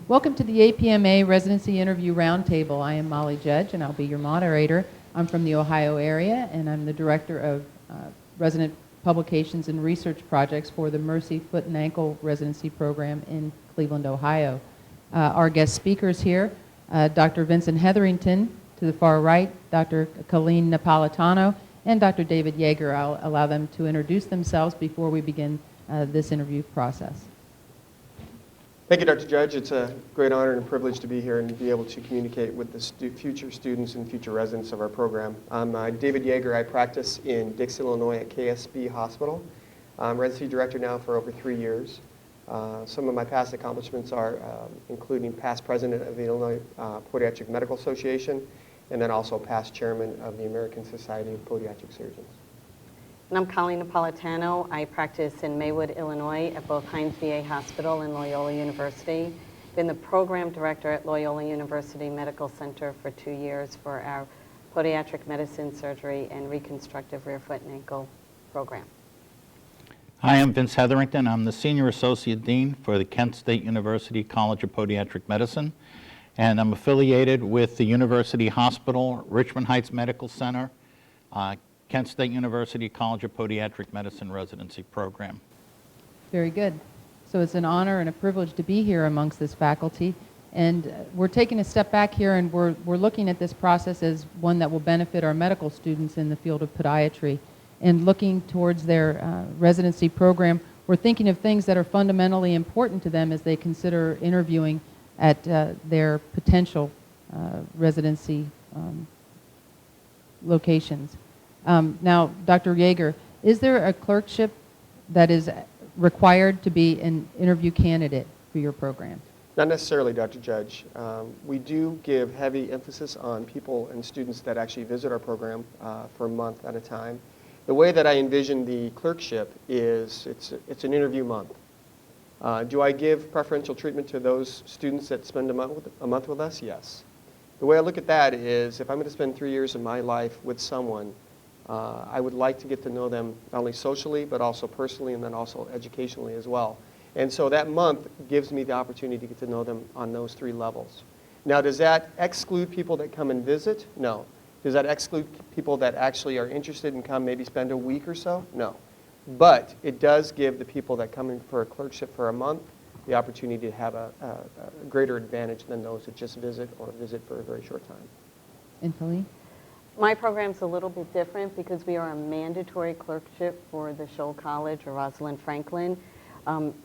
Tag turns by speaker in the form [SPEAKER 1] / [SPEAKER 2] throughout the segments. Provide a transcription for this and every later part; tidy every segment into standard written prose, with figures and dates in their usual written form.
[SPEAKER 1] Welcome to the APMA Residency Interview Roundtable. I am Molly Judge, and I'll be your moderator. I'm from the Ohio area, and I'm the Director of Resident Publications and Research Projects for the Mercy Foot and Ankle Residency Program in Cleveland, Ohio. Our guest speakers here, Dr. Vincent Hetherington to the far right, Dr. Colleen Napolitano, and Dr. David Yeager. I'll allow them to introduce themselves before we begin this interview process.
[SPEAKER 2] Thank you, Dr. Judge. It's a great honor and privilege to be here and be able to communicate with the future students and future residents of our program. I'm David Yeager. I practice in Dixon, Illinois at KSB Hospital. I'm residency director now for over 3 years. Some of my past accomplishments are including past president of the Illinois Podiatric Medical Association and then also past chairman of the American Society of Podiatric Surgeons.
[SPEAKER 3] And I'm Colleen Napolitano. I practice in Maywood, Illinois at both Hines VA Hospital and Loyola University. Been the program director at Loyola University Medical Center for 2 years for our podiatric medicine, surgery, and reconstructive rear foot and ankle program.
[SPEAKER 4] Hi, I'm Vince Hetherington. I'm the Senior Associate Dean for the Kent State University College of Podiatric Medicine, and I'm affiliated with the University Hospital, Richmond Heights Medical Center, Kent State University College of Podiatric Medicine Residency Program.
[SPEAKER 1] Very good. So it's an honor and a privilege to be here amongst this faculty. And we're taking a step back here, and we're looking at this process as one that will benefit our medical students in the field of podiatry. And looking towards their residency program, we're thinking of things that are fundamentally important to them as they consider interviewing at their potential residency locations. Now, Dr. Yeager, is there a clerkship that is required to be an interview candidate for your program?
[SPEAKER 2] Not necessarily, Dr. Judge. We do give heavy emphasis on people and students that actually visit our program for a month at a time. The way that I envision the clerkship is it's an interview month. Do I give preferential treatment to those students that spend a month with us? Yes. The way I look at that is if I'm going to spend 3 years of my life with someone, I would like to get to know them not only socially, but also personally, and then also educationally as well. And so that month gives me the opportunity to get to know them on those 3 levels. Now, does that exclude people that come and visit? No. Does that exclude people that actually are interested and come maybe spend a week or so? No. But it does give the people that come in for a clerkship for a month the opportunity to have a greater advantage than those that just visit or visit for a very short time.
[SPEAKER 1] And Colleen?
[SPEAKER 3] My program's a little bit different because we are a mandatory clerkship for the Scholl College or Rosalind Franklin.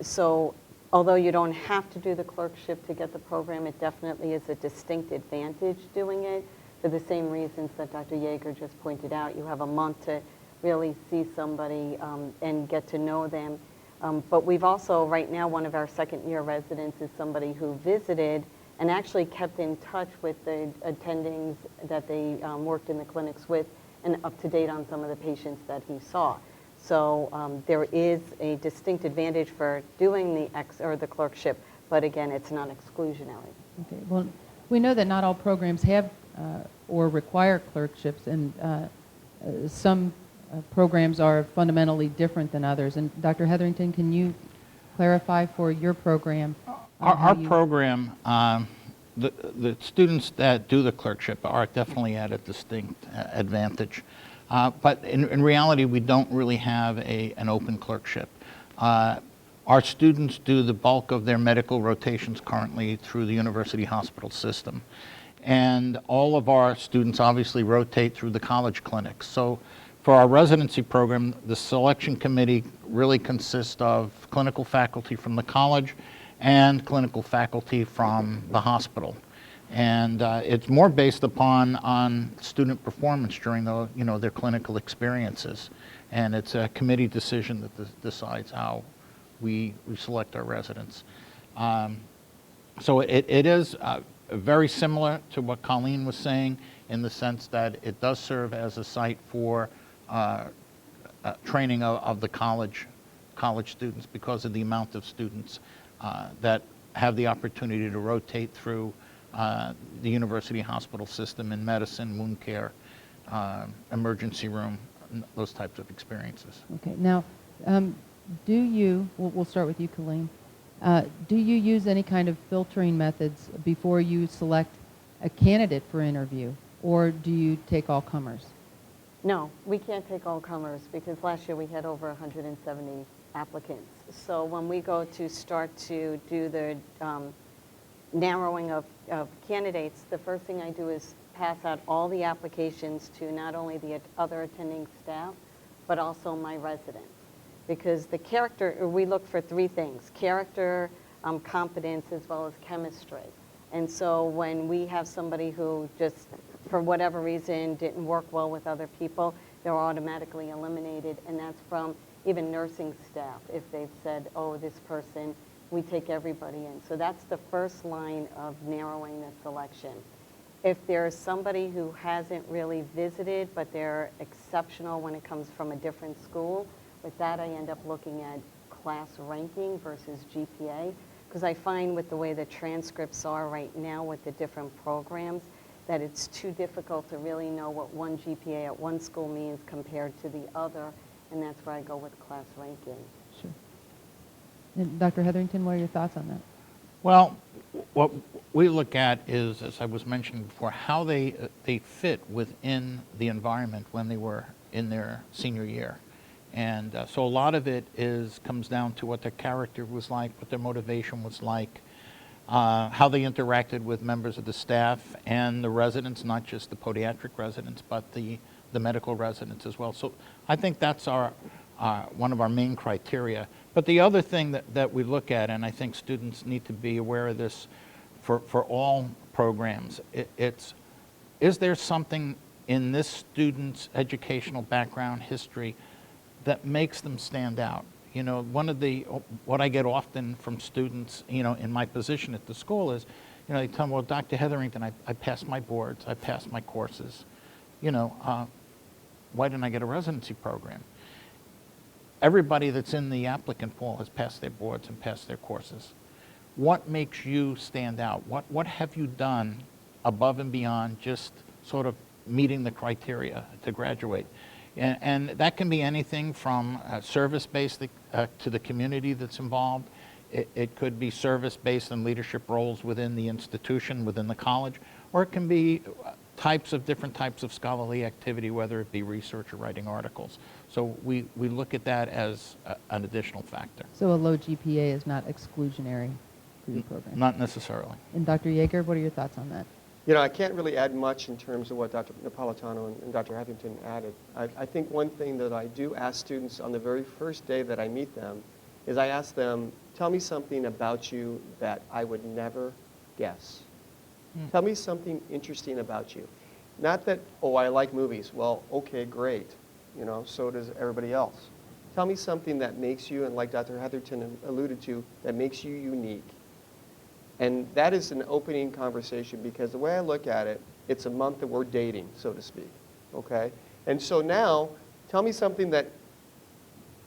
[SPEAKER 3] So although you don't have to do the clerkship to get the program, it definitely is a distinct advantage doing it for the same reasons that Dr. Yeager just pointed out. You have a month to really see somebody and get to know them. But we've also, right now, one of our second-year residents is somebody who visited and actually kept in touch with the attendings that they worked in the clinics with and up to date on some of the patients that he saw. So there is a distinct advantage for doing the clerkship, but again, it's not exclusionary.
[SPEAKER 1] Okay. Well, we know that not all programs have or require clerkships, and some programs are fundamentally different than others. And Dr. Hetherington, can you clarify for your program?
[SPEAKER 4] Our program, the students that do the clerkship are definitely at a distinct advantage. But in reality, we don't really have an open clerkship. Our students do the bulk of their medical rotations currently through the university hospital system. And all of our students obviously rotate through the college clinics. So for our residency program, the selection committee really consists of clinical faculty from the college and clinical faculty from the hospital. And it's more based on student performance during their clinical experiences. And it's a committee decision that decides how we select our residents. So it is very similar to what Colleen was saying in the sense that it does serve as a site for training of the college students because of the amount of students that have the opportunity to rotate through the university hospital system in medicine, wound care, emergency room, those types of experiences.
[SPEAKER 1] Okay. Now, we'll start with you, Colleen. Do you use any kind of filtering methods before you select a candidate for interview, or do you take all comers?
[SPEAKER 3] No, we can't take all comers because last year we had over 170 applicants. So when we go to start to do the narrowing of candidates, the first thing I do is pass out all the applications to not only the other attending staff, but also my residents. Because the character, we look for three things: character, competence, as well as chemistry. And so when we have somebody who just, for whatever reason, didn't work well with other people, they're automatically eliminated. And that's from even nursing staff. If they've said, oh, this person, we take everybody in. So that's the first line of narrowing the selection. If there's somebody who hasn't really visited, but they're exceptional when it comes from a different school, with that I end up looking at class ranking versus GPA, because I find with the way the transcripts are right now with the different programs, that it's too difficult to really know what one GPA at one school means compared to the other, and that's where I go with class ranking.
[SPEAKER 1] Sure. And Dr. Hetherington, what are your thoughts on that?
[SPEAKER 4] Well, what we look at is, as I was mentioning before, how they fit within the environment when they were in their senior year. And so a lot of it comes down to what their character was like, what their motivation was like, how they interacted with members of the staff and the residents, not just the podiatric residents, but the medical residents as well. So I think that's one of our main criteria. But the other thing that we look at, and I think students need to be aware of this for all programs, is there something in this student's educational background, history, that makes them stand out? You know, what I get often from students, you know, in my position at the school is, you know, they tell me, well, Dr. Hetherington, I passed my boards, I passed my courses. You know, why didn't I get a residency program? Everybody that's in the applicant pool has passed their boards and passed their courses. What makes you stand out? What have you done above and beyond just sort of meeting the criteria to graduate? And that can be anything from service-based to the community that's involved. It could be service-based and leadership roles within the institution, within the college, or it can be different types of scholarly activity, whether it be research or writing articles. So we look at that as an additional factor.
[SPEAKER 1] So a low GPA is not exclusionary for your program?
[SPEAKER 4] Not necessarily.
[SPEAKER 1] And Dr. Yeager, what are your thoughts on that?
[SPEAKER 2] You know, I can't really add much in terms of what Dr. Napolitano and Dr. Hetherington added. I think one thing that I do ask students on the very first day that I meet them is I ask them, tell me something about you that I would never guess. Tell me something interesting about you. Not that, oh, I like movies. Well, okay, great. You know, so does everybody else. Tell me something that makes you, and like Dr. Hetherington alluded to, that makes you unique. And that is an opening conversation, because the way I look at it, it's a month that we're dating, so to speak, okay? And so now, tell me something that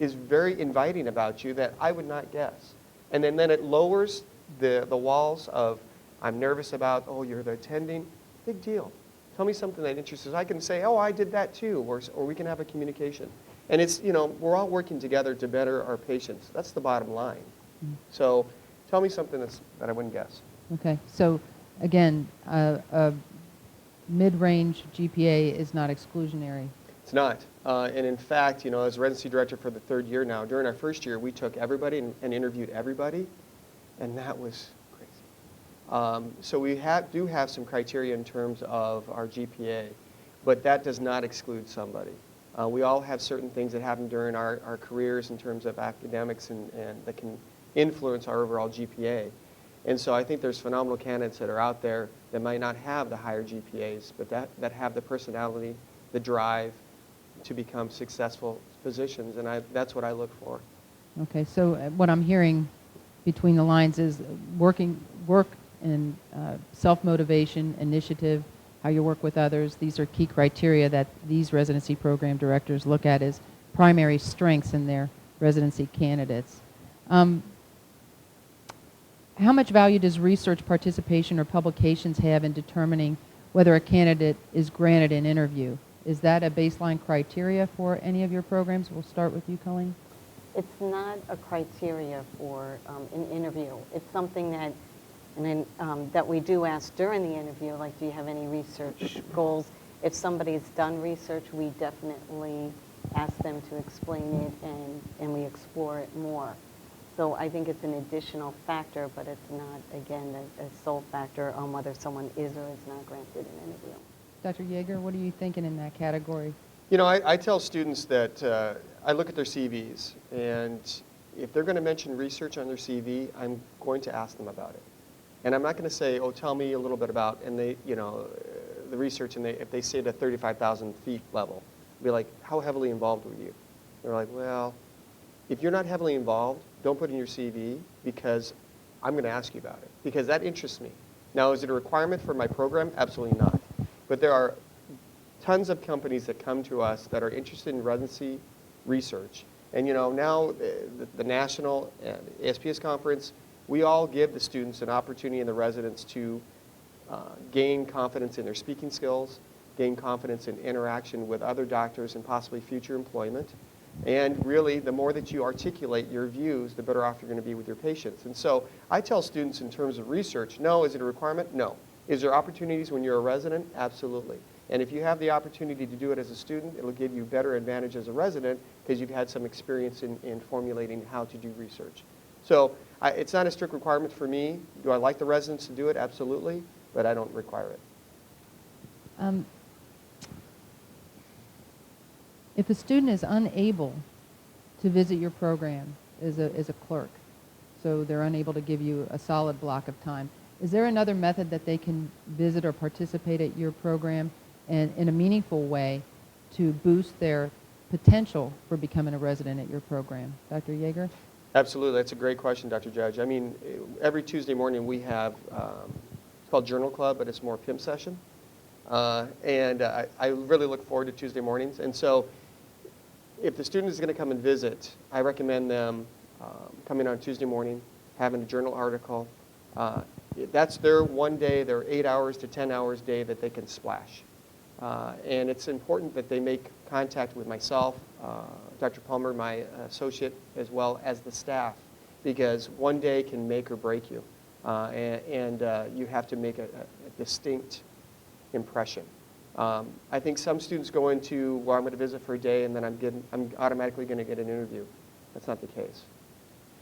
[SPEAKER 2] is very inviting about you that I would not guess. And then it lowers the walls of, I'm nervous about, oh, you're the attending. Big deal. Tell me something that interests us. I can say, oh, I did that too, or we can have a communication. And it's, you know, we're all working together to better our patients. That's the bottom line. So tell me something that I wouldn't guess.
[SPEAKER 1] Okay, so again, a mid-range GPA is not exclusionary.
[SPEAKER 2] It's not. And in fact, you know, as residency director for the third year now, during our first year, we took everybody and interviewed everybody, and that was crazy. So we do have some criteria in terms of our GPA, but that does not exclude somebody. We all have certain things that happen during our careers in terms of academics and that can influence our overall GPA. And so I think there's phenomenal candidates that are out there that might not have the higher GPAs, but that have the personality, the drive to become successful physicians, and that's what I look for.
[SPEAKER 1] Okay, so what I'm hearing between the lines is work and self-motivation, initiative, how you work with others. These are key criteria that these residency program directors look at as primary strengths in their residency candidates. How much value does research participation or publications have in determining whether a candidate is granted an interview? Is that a baseline criteria for any of your programs? We'll start with you, Colleen.
[SPEAKER 3] It's not a criteria for an interview. It's something that, that we do ask during the interview, like, do you have any research goals? If somebody's done research, we definitely ask them to explain it, and we explore it more. So I think it's an additional factor, but it's not, again, a sole factor on whether someone is or is not granted an interview.
[SPEAKER 1] Dr. Yeager, what are you thinking in that category?
[SPEAKER 2] You know, I tell students that I look at their CVs, and if they're going to mention research on their CV, I'm going to ask them about it. And I'm not going to say, oh, tell me a little bit about, and they, you know, the research, and if they say the 35,000 feet level, I'll be like, how heavily involved were you? They're like, well, if you're not heavily involved, don't put in your CV, because I'm going to ask you about it, because that interests me. Now, is it a requirement for my program? Absolutely not. But there are tons of companies that come to us that are interested in residency research. And you know, now the national ASPS conference, we all give the students an opportunity and the residents to gain confidence in their speaking skills, gain confidence in interaction with other doctors and possibly future employment. And really, the more that you articulate your views, the better off you're going to be with your patients. And so I tell students in terms of research, no. Is it a requirement? No. Is there opportunities when you're a resident? Absolutely. And if you have the opportunity to do it as a student, it'll give you better advantage as a resident because you've had some experience in formulating how to do research. So it's not a strict requirement for me. Do I like the residents to do it? Absolutely. But I don't require it.
[SPEAKER 1] If a student is unable to visit your program as a clerk, so they're unable to give you a solid block of time, is there another method that they can visit or participate at your program and in a meaningful way to boost their potential for becoming a resident at your program? Dr. Yeager?
[SPEAKER 2] Absolutely. That's a great question, Dr. Judge. I mean, every Tuesday morning we have, it's called Journal Club, but it's more PIMP session. And I really look forward to Tuesday mornings. And so if the student is going to come and visit, I recommend them coming on Tuesday morning, having a journal article. That's their one day, their 8 hours to 10 hours day that they can splash. And it's important that they make contact with myself, Dr. Palmer, my associate, as well as the staff, because one day can make or break you. And you have to make a distinct impression. I think some students go into, well, I'm going to visit for a day and then I'm automatically going to get an interview. That's not the case.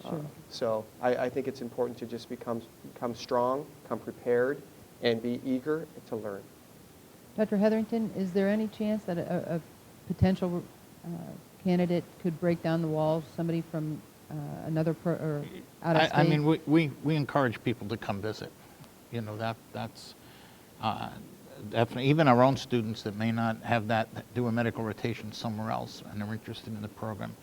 [SPEAKER 1] Sure.
[SPEAKER 2] So I think it's important to just become strong, come prepared, and be eager to learn.
[SPEAKER 1] Dr. Hetherington, is there any chance that a potential candidate could break down the walls, somebody from another or out of state?
[SPEAKER 4] I mean, we encourage people to come visit. You know, that's definitely, even our own students that may not have that, do a medical rotation somewhere else and are interested in the program.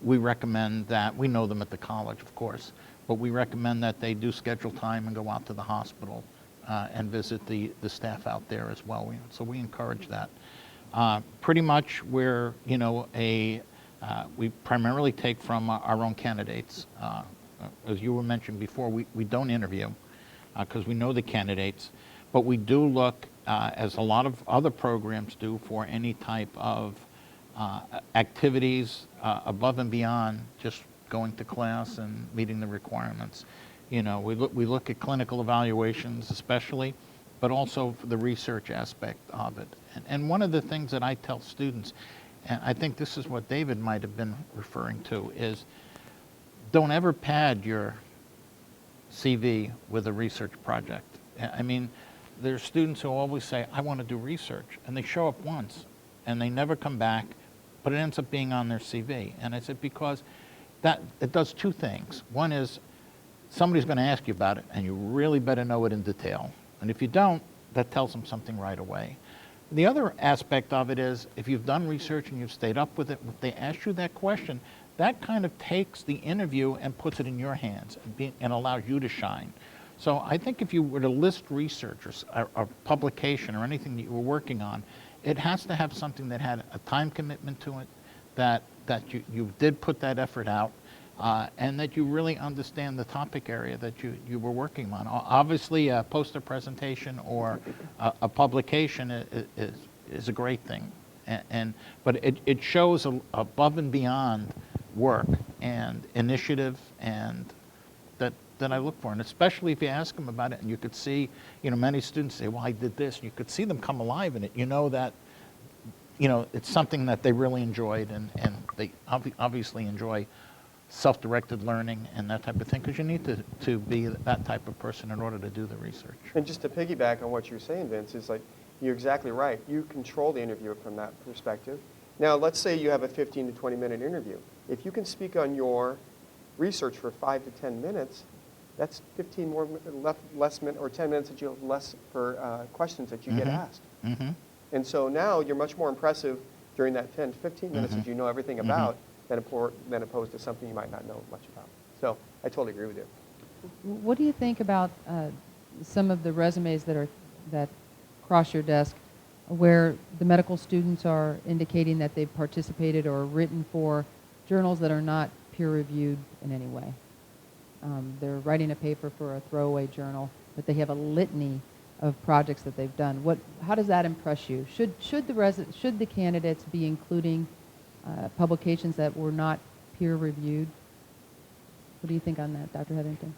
[SPEAKER 4] We recommend that, we know them at the college, of course, but we recommend that they do schedule time and go out to the hospital and visit the staff out there as well. So we encourage that. Pretty much we're, you know, we primarily take from our own candidates. As you were mentioning before, we don't interview because we know the candidates, but we do look, as a lot of other programs do, for any type of activities above and beyond just going to class and meeting the requirements. You know, we look at clinical evaluations especially, but also for the research aspect of it. And one of the things that I tell students, and I think this is what David might have been referring to, is don't ever pad your CV with a research project. I mean, there's students who always say, I want to do research, and they show up once, and they never come back, but it ends up being on their CV. And I said, because it does two things. One is, somebody's going to ask you about it, and you really better know it in detail. And if you don't, that tells them something right away. The other aspect of it is, if you've done research and you've stayed up with it, if they ask you that question, that kind of takes the interview and puts it in your hands and allows you to shine. So I think if you were to list research or publication or anything that you were working on, it has to have something that had a time commitment to it, that you did put that effort out, and that you really understand the topic area that you were working on. Obviously, a poster presentation or a publication is a great thing, but it shows above and beyond work and initiative and that I look for. And especially if you ask them about it and you could see, many students say, well, I did this. And you could see them come alive in it. You know that, it's something that they really enjoyed and they obviously enjoy self-directed learning and that type of thing, because you need to be that type of person in order to do the research.
[SPEAKER 2] And just to piggyback on what you're saying, Vince, is like, you're exactly right. You control the interview from that perspective. Now, let's say you have a 15 to 20-minute interview. If you can speak on your research for 5 to 10 minutes, that's 15 more less minutes, or 10 minutes that you have less for questions that you get asked.
[SPEAKER 4] Mm-hmm.
[SPEAKER 2] And so now you're much more impressive during that 10 to 15 minutes that you know everything about than opposed to something you might not know much about. So I totally agree with you.
[SPEAKER 1] What do you think about some of the resumes that cross your desk where the medical students are indicating that they've participated or written for journals that are not peer-reviewed in any way? They're writing a paper for a throwaway journal, but they have a litany of projects that they've done. How does that impress you? Should the candidates be including publications that were not peer-reviewed? What do you think on that, Dr. Hetherington?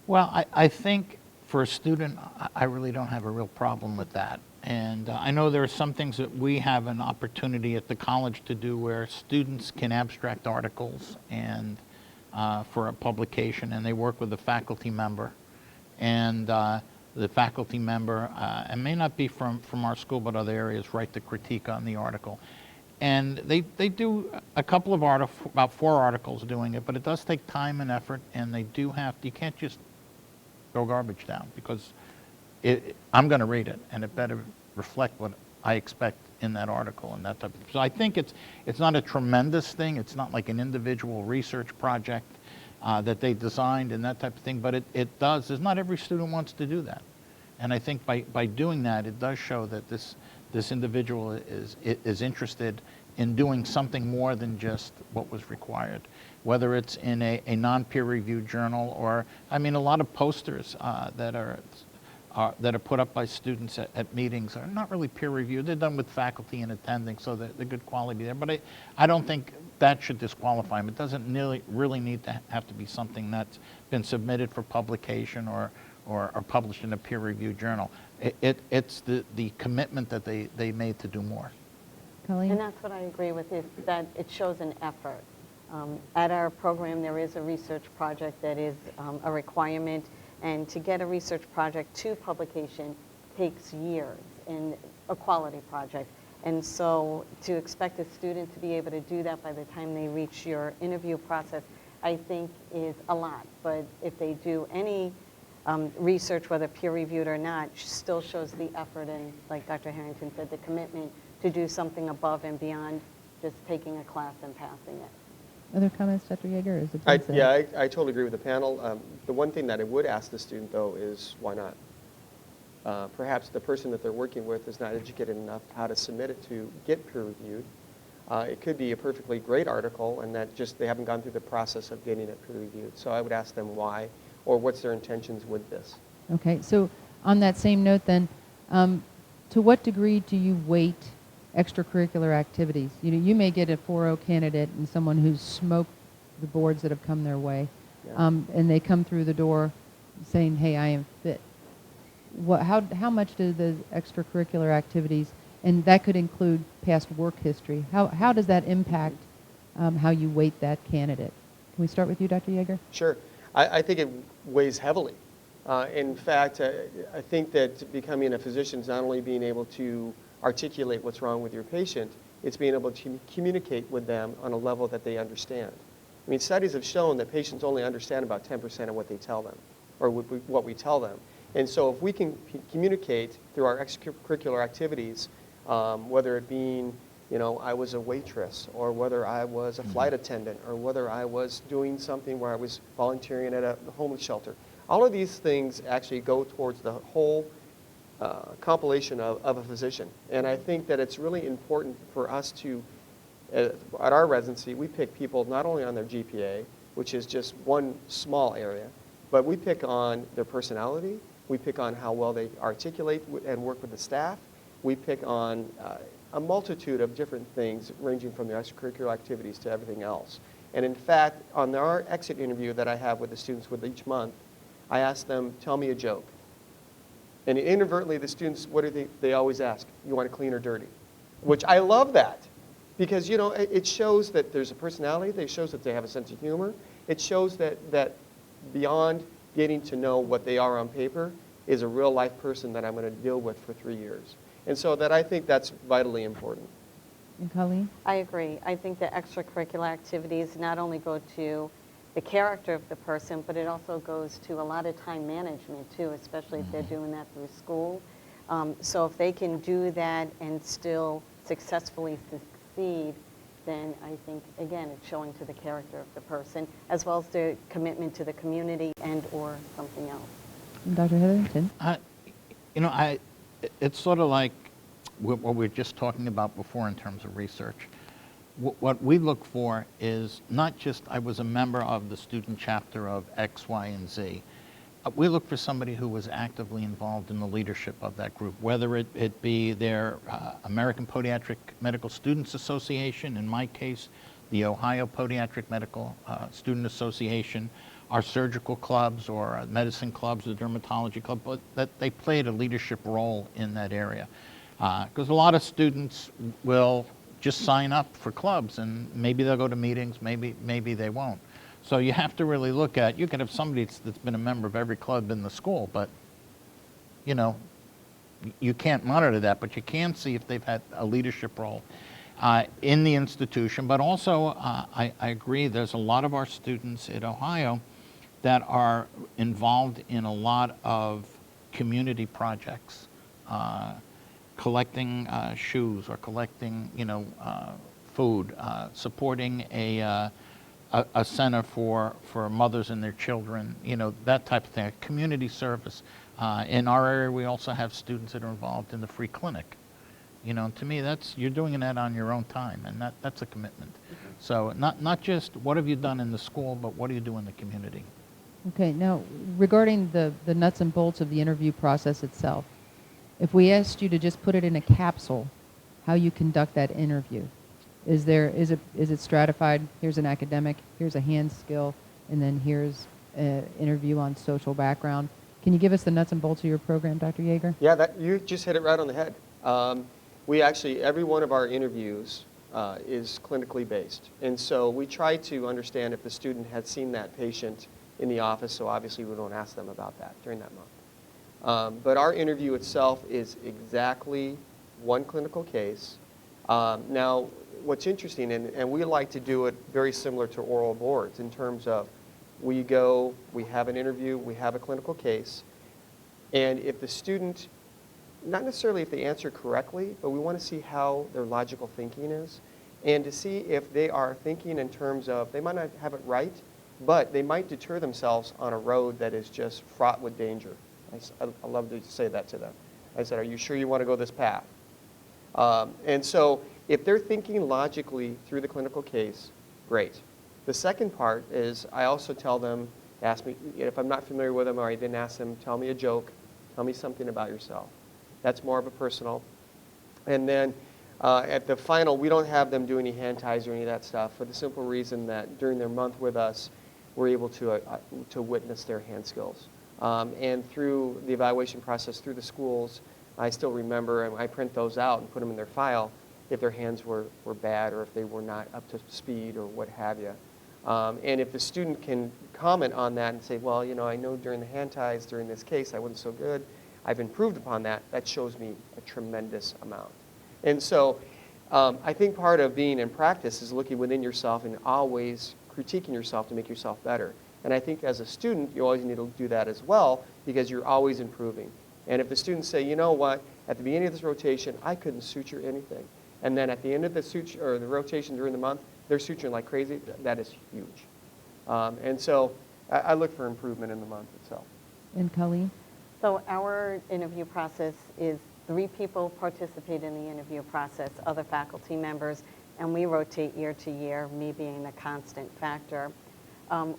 [SPEAKER 4] Well, I think for a student, I really don't have a real problem with that. And I know there are some things that we have an opportunity at the college to do where students can abstract articles and for a publication, and they work with a faculty member. And the faculty member, and may not be from our school but other areas, write the critique on the article. And they do a couple of about 4 articles doing it, but it does take time and effort, and you can't just throw garbage down, because I'm going to read it, and it better reflect what I expect in that article and that type of. So I think it's not a tremendous thing. It's not like an individual research project that they designed and that type of thing, but it does. Not every student wants to do that, and I think by doing that, it does show that this individual is interested in doing something more than just what was required, whether it's in a non-peer-reviewed journal or, a lot of posters that are put up by students at meetings are not really peer-reviewed. They're done with faculty and attending, so they're good quality there. But I don't think that should disqualify them. It doesn't really need to have to be something that's been submitted for publication or published in a peer-reviewed journal. It's the commitment that they made to do more.
[SPEAKER 1] Colleen?
[SPEAKER 3] And that's what I agree with, is that it shows an effort. At our program, there is a research project that is a requirement, and to get a research project to publication takes years, in a quality project. And so to expect a student to be able to do that by the time they reach your interview process, I think is a lot. But if they do any research, whether peer-reviewed or not, still shows the effort and, like Dr. Harrington said, the commitment to do something above and beyond just taking a class and passing it.
[SPEAKER 1] Other comments, Dr. Yeager? Or is it
[SPEAKER 2] I
[SPEAKER 1] been said?
[SPEAKER 2] totally agree with the panel. The one thing that I would ask the student, though, is why not? Perhaps the person that they're working with is not educated enough how to submit it to get peer-reviewed. It could be a perfectly great article, and that just they haven't gone through the process of getting it peer-reviewed. So I would ask them why, or what's their intentions with this.
[SPEAKER 1] Okay, so on that same note then, to what degree do you weight extracurricular activities? You may get a 4.0 candidate and someone who's smoked the boards that have come their way, and they come through the door saying, hey, I am fit. How much do the extracurricular activities, and that could include past work history, how does that impact how you weight that candidate? Can we start with you, Dr. Yeager?
[SPEAKER 2] Sure. I think it weighs heavily. In fact, I think that becoming a physician is not only being able to articulate what's wrong with your patient, it's being able to communicate with them on a level that they understand. Studies have shown that patients only understand about 10% of what they tell them, or what we tell them. And so if we can communicate through our extracurricular activities, whether it being, I was a waitress, or whether I was a flight attendant, or whether I was doing something where I was volunteering at a homeless shelter, all of these things actually go towards the whole compilation of a physician. And I think that it's really important for us to, at our residency, we pick people not only on their GPA, which is just one small area, but we pick on their personality, we pick on how well they articulate and work with the staff, we pick on a multitude of different things ranging from their extracurricular activities to everything else. And in fact, on our exit interview that I have with the students with each month, I ask them, tell me a joke. And inadvertently, the students, what do they always ask? You want it clean or dirty? Which I love that. Because, you know, it shows that there's a personality. It shows that they have a sense of humor. It shows that beyond getting to know what they are on paper is a real life person that I'm going to deal with for 3 years. And so that I think that's vitally important.
[SPEAKER 1] And Colleen?
[SPEAKER 3] I agree. I think the extracurricular activities not only go to the character of the person, but it also goes to a lot of time management too, especially if they're doing that through school. So if they can do that and still successfully succeed, then I think, again, it's showing to the character of the person, as well as their commitment to the community and or something else.
[SPEAKER 1] And Dr. Hetherington?
[SPEAKER 4] You know, it's sort of like what we were just talking about before in terms of research. What we look for is not just, I was a member of the student chapter of X, Y, and Z. We look for somebody who was actively involved in the leadership of that group, whether it be their American Podiatric Medical Students Association, in my case, the Ohio Podiatric Medical Student Association, our surgical clubs or medicine clubs, the dermatology club, but that they played a leadership role in that area. Because a lot of students will just sign up for clubs and maybe they'll go to meetings, maybe they won't. So you have to really look at, you can have somebody that's been a member of every club in the school, but you know, you can't monitor that, but you can see if they've had a leadership role in the institution. But also, I agree, there's a lot of our students at Ohio that are involved in a lot of community projects, collecting shoes or collecting, you know, food, supporting a center for mothers and their children, you know, that type of thing, community service. In our area, we also have students that are involved in the free clinic. You know, to me, you're doing that on your own time, and that's a commitment. Mm-hmm. So not just what have you done in the school, but what do you do in the community?
[SPEAKER 1] Okay, now regarding the nuts and bolts of the interview process itself, if we asked you to just put it in a capsule, how you conduct that interview, is it stratified? Here's an academic, here's a hand skill, and then here's an interview on social background. Can you give us the nuts and bolts of your program, Dr. Yeager?
[SPEAKER 2] Yeah, you just hit it right on the head. We actually, every one of our interviews is clinically based. And so we try to understand if the student had seen that patient in the office, so obviously we don't ask them about that during that month. But our interview itself is exactly one clinical case. Now, what's interesting, and we like to do it very similar to oral boards in terms of we go, we have an interview, we have a clinical case, and if the student, not necessarily if they answer correctly, but we want to see how their logical thinking is, and to see if they are thinking in terms of, they might not have it right, but they might deter themselves on a road that is just fraught with danger. I love to say that to them. I said, are you sure you want to go this path? And so if they're thinking logically through the clinical case, great. The second part is I also tell them, ask me, if I'm not familiar with them or I didn't ask them, tell me a joke, tell me something about yourself. That's more of a personal. And then at the final, we don't have them do any hand ties or any of that stuff for the simple reason that during their month with us, we're able to witness their hand skills. And through the evaluation process through the schools, I still remember, and I print those out and put them in their file if their hands were bad or if they were not up to speed or what have you. And if the student can comment on that and say, well, you know, I know during the hand ties, during this case, I wasn't so good. I've improved upon that. That shows me a tremendous amount. And so I think part of being in practice is looking within yourself and always critiquing yourself to make yourself better. And I think as a student, you always need to do that as well because you're always improving. And if the students say, you know what, at the beginning of this rotation, I couldn't suture anything. And then at the end of the suture or the rotation during the month, they're suturing like crazy, that is huge. And so I look for improvement in the month itself.
[SPEAKER 1] And Colleen?
[SPEAKER 3] So our interview process is 3 people participate in the interview process, other faculty members, and we rotate year to year, me being a constant factor.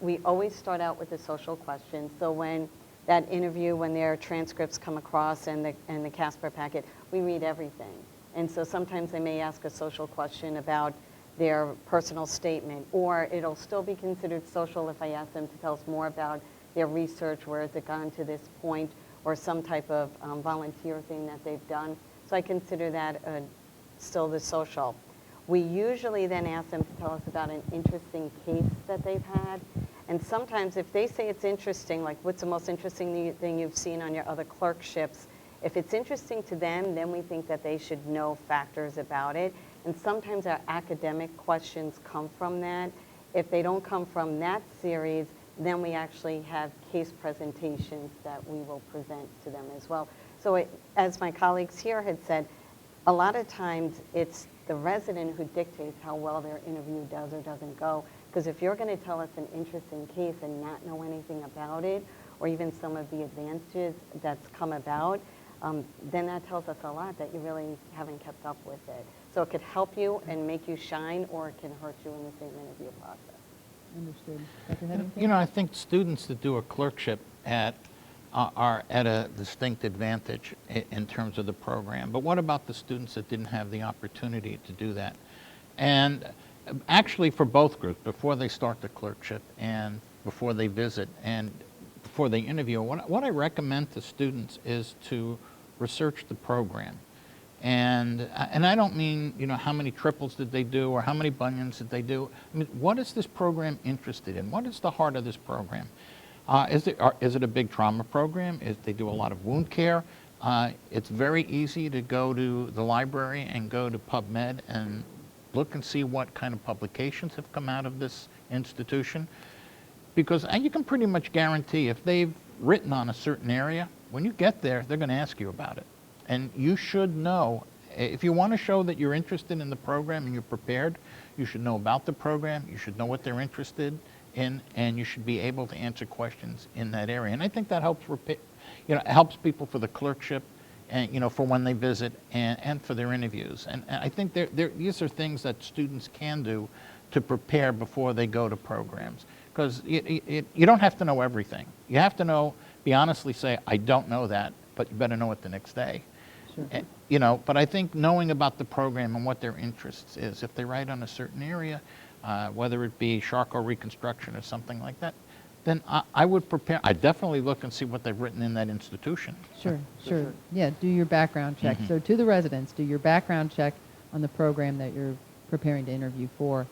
[SPEAKER 3] We always start out with the social questions. So when that interview, when their transcripts come across and the Casper packet, we read everything. And so sometimes they may ask a social question about their personal statement, or it'll still be considered social if I ask them to tell us more about their research, where has it gone to this point, or some type of volunteer thing that they've done. So I consider that still the social. We usually then ask them to tell us about an interesting case that they've had. And sometimes if they say it's interesting, like what's the most interesting thing you've seen on your other clerkships, if it's interesting to them, then we think that they should know factors about it. And sometimes our academic questions come from that. If they don't come from that series, then we actually have case presentations that we will present to them as well. So as my colleagues here had said, a lot of times it's the resident who dictates how well their interview does or doesn't go. Because if you're going to tell us an interesting case and not know anything about it, or even some of the advantages that's come about, then that tells us a lot that you really haven't kept up with it. So it could help you and make you shine, or it can hurt you in the same interview process.
[SPEAKER 1] Understood. Dr. Headington?
[SPEAKER 4] You know, I think students that do a clerkship are at a distinct advantage in terms of the program. But what about the students that didn't have the opportunity to do that? And actually for both groups, before they start the clerkship and before they visit and before they interview, what I recommend to students is to research the program. And I don't mean, you know, how many triples did they do or how many bunions did they do. I mean, what is this program interested in? What is the heart of this program? Is it a big trauma program? They do a lot of wound care. It's very easy to go to the library and go to PubMed and look and see what kind of publications have come out of this institution. Because you can pretty much guarantee if they've written on a certain area, when you get there, they're going to ask you about it. And you should know, if you want to show that you're interested in the program and you're prepared, you should know about the program, you should know what they're interested in, and you should be able to answer questions in that area. And I think that helps, helps people for the clerkship, and for when they visit and for their interviews. And I think these are things that students can do to prepare before they go to programs. Because you don't have to know everything. You have to be honestly say, I don't know that, but you better know it the next day. Sure. But I think knowing about the program and what their interests is, if they write on a certain area, whether it be Charcot reconstruction or something like that, then I would prepare. I definitely look and see what they've written in that institution.
[SPEAKER 1] Sure. Yeah, do your background check. Mm-hmm. So to the residents, do your background check on the program that you're preparing to interview for.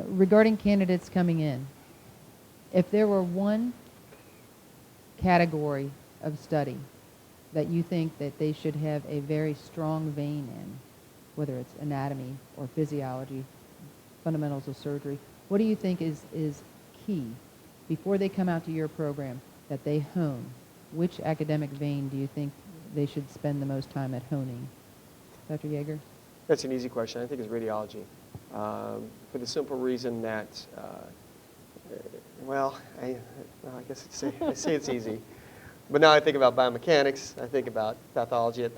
[SPEAKER 1] Regarding candidates coming in, if there were one category of study that you think that they should have a very strong vein in, whether it's anatomy or physiology, fundamentals of surgery, what do you think is key before they come out to your program that they hone? Which academic vein do you think they should spend the most time at honing? Dr. Yeager?
[SPEAKER 2] That's an easy question. I think it's radiology. For the simple reason that, I guess I say it's easy. But now I think about biomechanics, I think about pathology,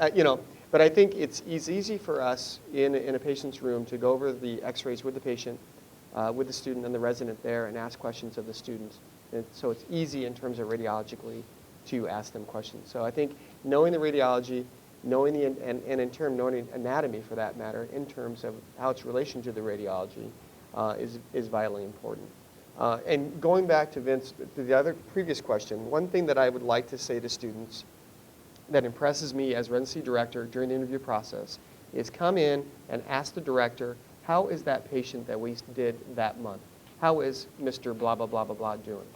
[SPEAKER 2] but I think it's easy for us in a patient's room to go over the x-rays with the patient, with the student and the resident there and ask questions of the students. And so it's easy in terms of radiologically to ask them questions. So I think knowing the radiology, knowing and in turn knowing anatomy for that matter, in terms of how it's relation to the radiology, is vitally important. And going back to Vince, to the other previous question, one thing that I would like to say to students that impresses me as residency director during the interview process is come in and ask the director, how is that patient that we did that month? How is Mr. blah, blah, blah, blah, blah doing?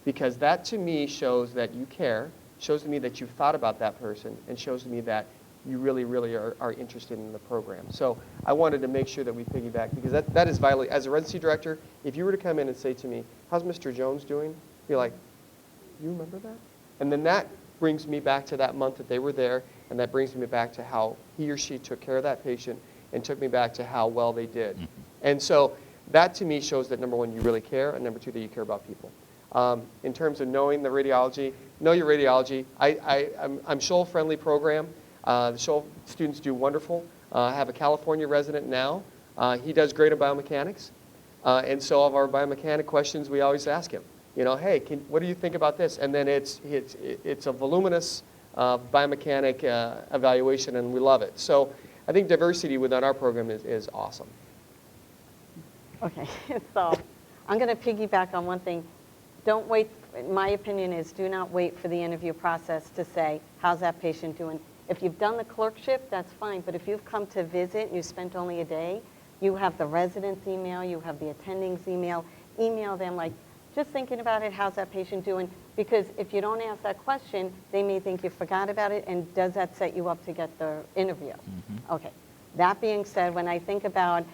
[SPEAKER 2] Because that to me shows that you care, shows to me that you've thought about that person, and shows to me that you really, really are interested in the program. So I wanted to make sure that we piggyback, because that is vitally, as a residency director, if you were to come in and say to me, how's Mr. Jones doing? Be like, you remember that? And then that brings me back to that month that they were there, and that brings me back to how he or she took care of that patient and took me back to how well they did. Mm-hmm. And so that to me shows that number one, you really care, and number two, that you care about people. In terms of knowing the radiology, know your radiology. I'm Shoal-friendly program. The Shoal students do wonderful. I have a California resident now. He does great at biomechanics. And so of our biomechanic questions, we always ask him, hey, what do you think about this? And then it's a voluminous biomechanic evaluation, and we love it. So I think diversity within our program is awesome.
[SPEAKER 3] Okay, so I'm going to piggyback on one thing. Don't wait, my opinion is do not wait for the interview process to say, how's that patient doing? If you've done the clerkship, that's fine, but if you've come to visit and you spent only a day, you have the resident's email, you have the attending's email, email them like, just thinking about it, how's that patient doing? Because if you don't ask that question, they may think you forgot about it, and does that set you up to get the interview? Okay, that being said, when I think about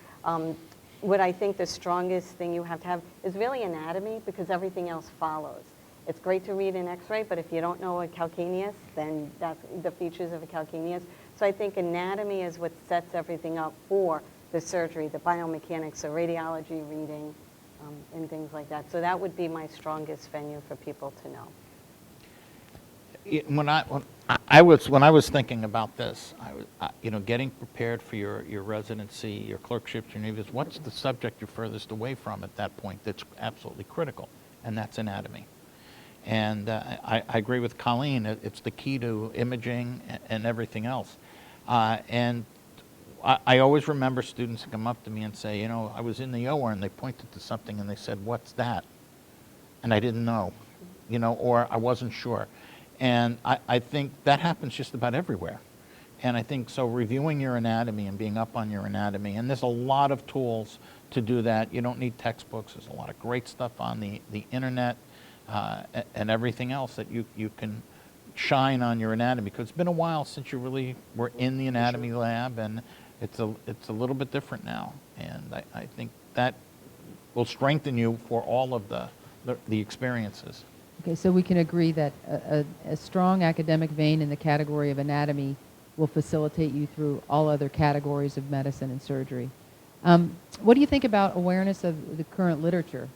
[SPEAKER 3] what I think the strongest thing you have to have is really anatomy, because everything else follows. It's great to read an x-ray, but if you don't know a calcaneus, then that's the features of a calcaneus. So I think anatomy is what sets everything up for the surgery, the biomechanics, the radiology reading, and things like that. So that would be my strongest venue for people to know.
[SPEAKER 4] When I was thinking about this, getting prepared for your residency, your clerkships, your interviews, what's the subject you're furthest away from at that point that's absolutely critical? And that's anatomy. And I agree with Colleen, it's the key to imaging and everything else. And I always remember students who come up to me and say, I was in the OR and they pointed to something and they said, what's that? And I didn't know, or I wasn't sure. And I think that happens just about everywhere. And I think so reviewing your anatomy and being up on your anatomy, and there's a lot of tools to do that. You don't need textbooks. There's a lot of great stuff on the internet and everything else that you can shine on your anatomy, because it's been a while since you really were in the anatomy lab, and it's a little bit different now. And I think that will strengthen you for all of the experiences.
[SPEAKER 1] Okay, so we can agree that a strong academic vein in the category of anatomy will facilitate you through all other categories of medicine and surgery. What do you think about awareness of the current literature?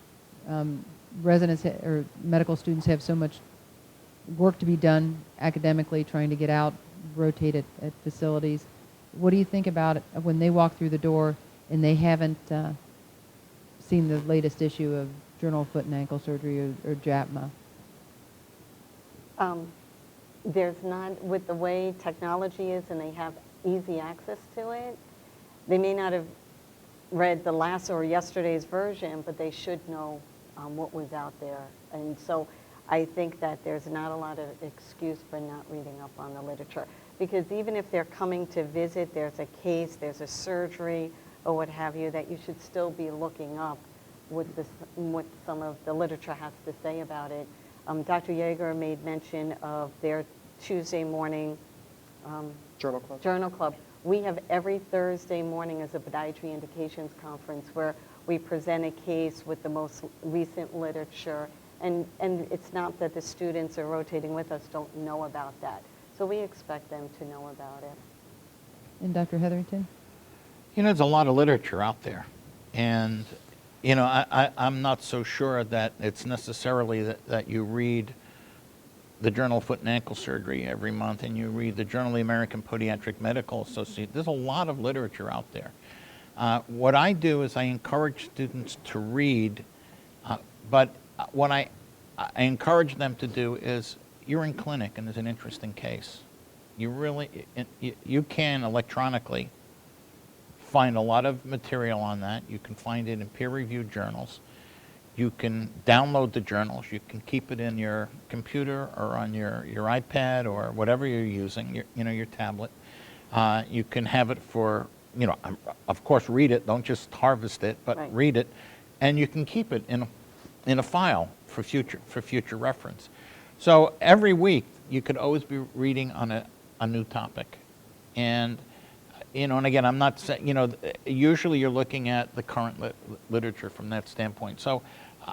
[SPEAKER 1] Residents or medical students have so much work to be done academically, trying to get out, rotate at facilities. What do you think about it when they walk through the door and they haven't seen the latest issue of Journal of Foot and Ankle Surgery or JAPMA?
[SPEAKER 3] There's not, with the way technology is and they have easy access to it, they may not have read the last or yesterday's version, but they should know what was out there. And so I think that there's not a lot of excuse for not reading up on the literature. Because even if they're coming to visit, there's a case, there's a surgery, or what have you, that you should still be looking up what some of the literature has to say about it. Dr. Yeager made mention of their Tuesday morning Journal Club. We have every Thursday morning as a podiatry indications conference where we present a case with the most recent literature. And it's not that the students are rotating with us don't know about that. So we expect them to know about it.
[SPEAKER 1] And Dr. Hetherington?
[SPEAKER 4] There's a lot of literature out there. And, I'm not so sure that it's necessarily that you read the Journal of Foot and Ankle Surgery every month and you read the Journal of the American Podiatric Medical Association. There's a lot of literature out there. What I do is I encourage students to read, but what I encourage them to do is, you're in clinic and there's an interesting case. You can electronically find a lot of material on that. You can find it in peer-reviewed journals. You can download the journals. You can keep it in your computer or on your iPad or whatever you're using, your tablet. You can have it for, of course, read it. Don't just harvest it, but
[SPEAKER 3] right.
[SPEAKER 4] Read it. And you can keep it in a file for future reference. So every week, you could always be reading on a new topic. And, and again, I'm not saying, usually you're looking at the current literature from that standpoint. So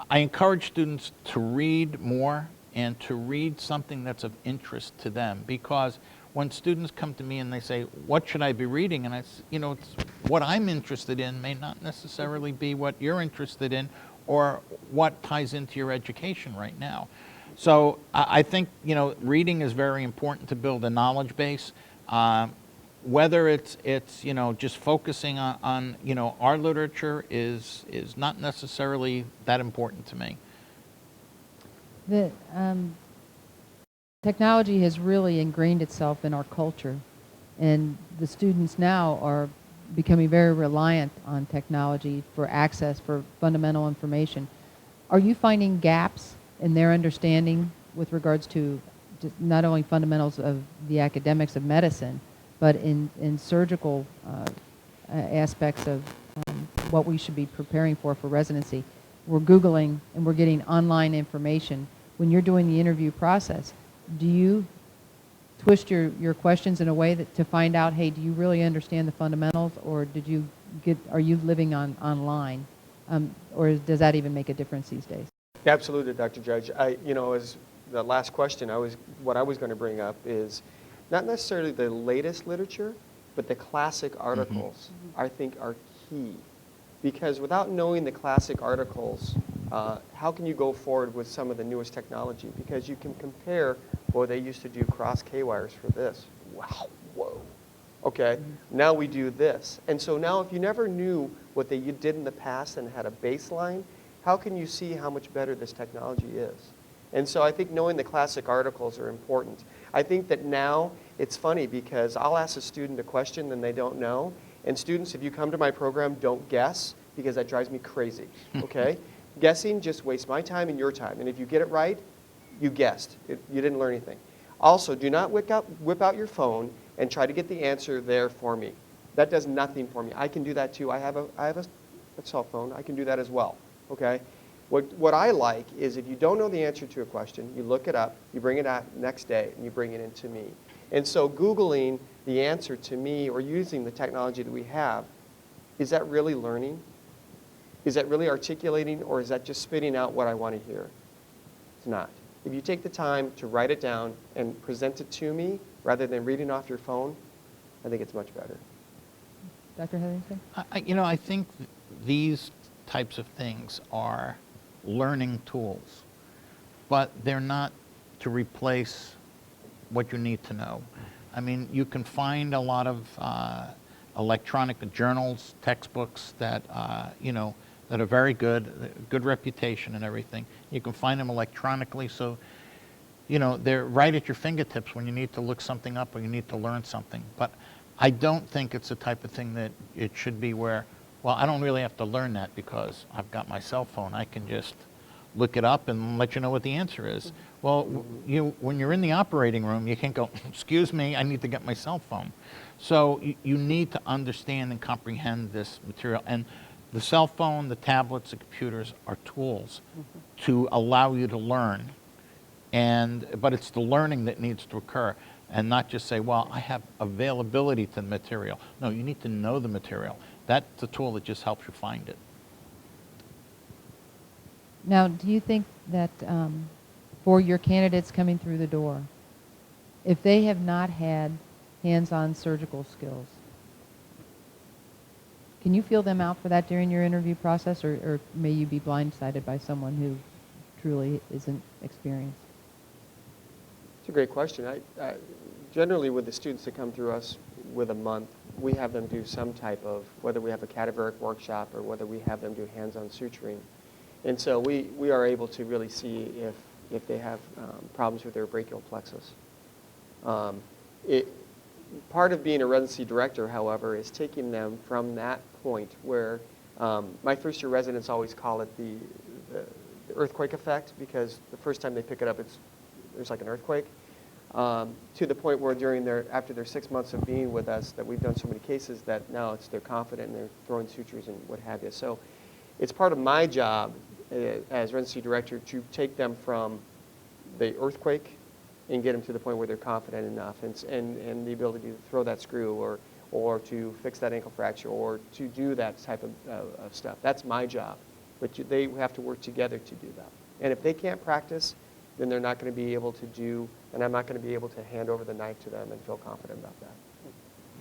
[SPEAKER 4] I encourage students to read more and to read something that's of interest to them, because when students come to me and they say, what should I be reading? And it's what I'm interested in may not necessarily be what you're interested in or what ties into your education right now. So I think, reading is very important to build a knowledge base. Whether it's just focusing on our literature is not necessarily that important to me.
[SPEAKER 1] The technology has really ingrained itself in our culture. And the students now are becoming very reliant on technology for access for fundamental information. Are you finding gaps in their understanding with regards to just not only fundamentals of the academics of medicine, but in surgical aspects of what we should be preparing for residency? We're Googling and we're getting online information. When you're doing the interview process, do you twist your questions in a way that to find out, hey, do you really understand the fundamentals, or are you living online, or does that even make a difference these days?
[SPEAKER 2] Absolutely, Dr. Judge. As the last question, what I was going to bring up is not necessarily the latest literature, but the classic articles, I think, are key. Because without knowing the classic articles, how can you go forward with some of the newest technology? Because you can compare, well, they used to do cross K-wires for this. Wow, whoa. Okay, now we do this. And so now if you never knew what they did in the past and had a baseline, how can you see how much better this technology is? And so I think knowing the classic articles are important. I think that now it's funny because I'll ask a student a question and they don't know. And students, if you come to my program, don't guess, because that drives me crazy, okay? Guessing just wastes my time and your time. And if you get it right, you guessed. You didn't learn anything. Also, do not whip out your phone and try to get the answer there for me. That does nothing for me. I can do that too. I have a cell phone. I can do that as well, okay? What I like is if you don't know the answer to a question, you look it up, you bring it out next day, and you bring it in to me. And so Googling the answer to me or using the technology that we have, is that really learning? Is that really articulating, or is that just spitting out what I want to hear? It's not. If you take the time to write it down and present it to me rather than reading off your phone, I think it's much better.
[SPEAKER 1] Dr. Hetherington?
[SPEAKER 4] I think these types of things are learning tools, but they're not to replace what you need to know. I mean, you can find a lot of electronic journals, textbooks that, that are very good reputation and everything. You can find them electronically, so, they're right at your fingertips when you need to look something up or you need to learn something. But I don't think it's the type of thing that it should be where, well, I don't really have to learn that because I've got my cell phone. I can just look it up and let you know what the answer is. Well, when you're in the operating room, you can't go, excuse me, I need to get my cell phone. So you need to understand and comprehend this material. And the cell phone, the tablets, the computers are tools to allow you to learn. But it's the learning that needs to occur, and not just say, well, I have availability to the material. No, you need to know the material. That's a tool that just helps you find it.
[SPEAKER 1] Now, do you think that for your candidates coming through the door, if they have not had hands-on surgical skills, can you feel them out for that during your interview process, or may you be blindsided by someone who truly isn't experienced?
[SPEAKER 2] It's a great question. Generally, with the students that come through us with a month, we have them do some type of, whether we have a cadaveric workshop or whether we have them do hands-on suturing. And so we are able to really see if they have problems with their brachial plexus. Part of being a residency director, however, is taking them from that point where my first-year residents always call it the earthquake effect, because the first time they pick it up, there's like an earthquake, to the point where after their 6 months of being with us, that we've done so many cases that now they're confident and they're throwing sutures and what have you. So it's part of my job as residency director to take them from the earthquake and get them to the point where they're confident enough and the ability to throw that screw or to fix that ankle fracture or to do that type of stuff. That's my job. But they have to work together to do that. And if they can't practice, then they're not going to be able to do, and I'm not going to be able to hand over the knife to them and feel confident about that.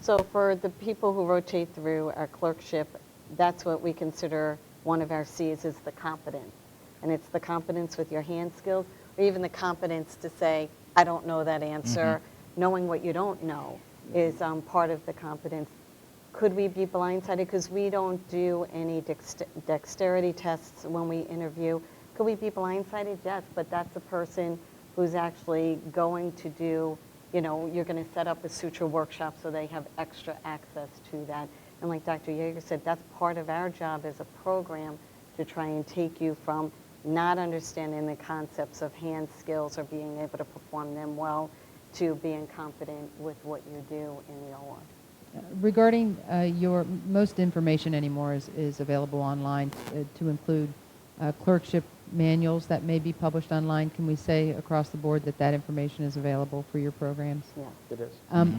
[SPEAKER 3] So for the people who rotate through our clerkship, that's what we consider one of our C's is the competence. And it's the competence with your hand skills, or even the competence to say, I don't know that answer. Knowing what you don't know is part of the competence. Could we be blindsided? Because we don't do any dexterity tests when we interview. Could we be blindsided? Yes, but that's a person who's actually going to do, you know, you're going to set up a suture workshop so they have extra access to that. And like Dr. Yeager said, that's part of our job as a program, to try and take you from not understanding the concepts of hand skills or being able to perform them well to being confident with what you do in the OR.
[SPEAKER 1] Regarding most information anymore is available online to include clerkship manuals that may be published online. Can we say across the board that that information is available for your programs?
[SPEAKER 3] Yeah.
[SPEAKER 2] It is.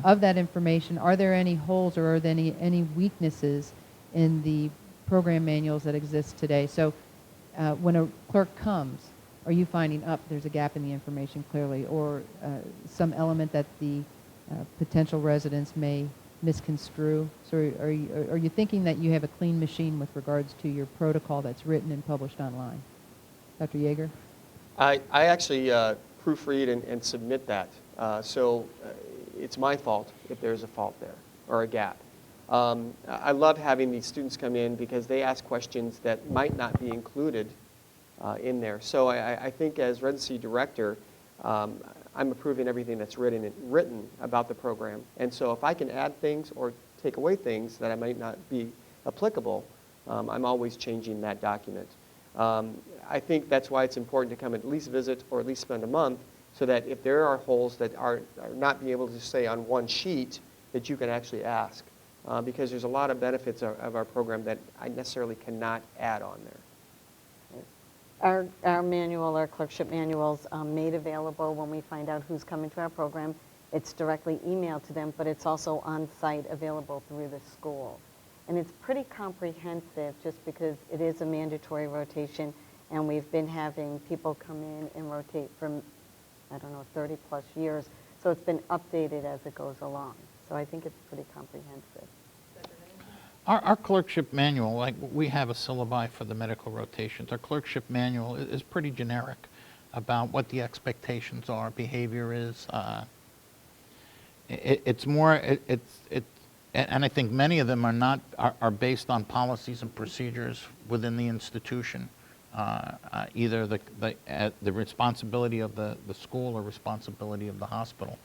[SPEAKER 1] Of that information, are there any holes or are there any weaknesses in the program manuals that exist today? So when a clerk comes, are you finding there's a gap in the information clearly, or some element that the potential residents may misconstrue? So are you thinking that you have a clean machine with regards to your protocol that's written and published online? Dr. Yeager?
[SPEAKER 2] I actually proofread and submit that. So it's my fault if there's a fault there or a gap. I love having these students come in because they ask questions that might not be included in there. So I think as residency director, I'm approving everything that's written about the program. And so if I can add things or take away things that I might not be applicable, I'm always changing that document. I think that's why it's important to come at least visit or at least spend a month, so that if there are holes that are not being able to say on one sheet, that you can actually ask. Because there's a lot of benefits of our program that I necessarily cannot add on there.
[SPEAKER 3] Our manual, our clerkship manuals, made available when we find out who's coming to our program. It's directly emailed to them, but it's also on-site available through the school. And it's pretty comprehensive just because it is a mandatory rotation, and we've been having people come in and rotate for, 30 plus years. So it's been updated as it goes along. So I think it's pretty comprehensive.
[SPEAKER 4] Our clerkship manual, like we have a syllabi for the medical rotations, our clerkship manual is pretty generic about what the expectations are, behavior is. And I think many of them are based on policies and procedures within the institution, either the responsibility of the school or responsibility of the hospital.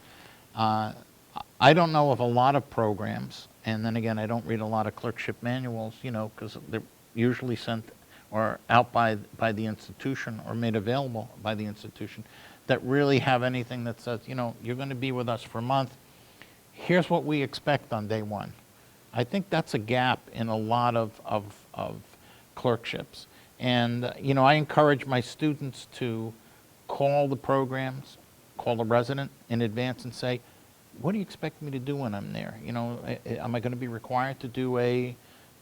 [SPEAKER 4] I don't know of a lot of programs, and then again, I don't read a lot of clerkship manuals, because they're usually sent or out by the institution or made available by the institution, that really have anything that says, you're going to be with us for a month. Here's what we expect on day one. I think that's a gap in a lot of clerkships. And, I encourage my students to call the programs, call the resident in advance and say, what do you expect me to do when I'm there? Am I going to be required to do a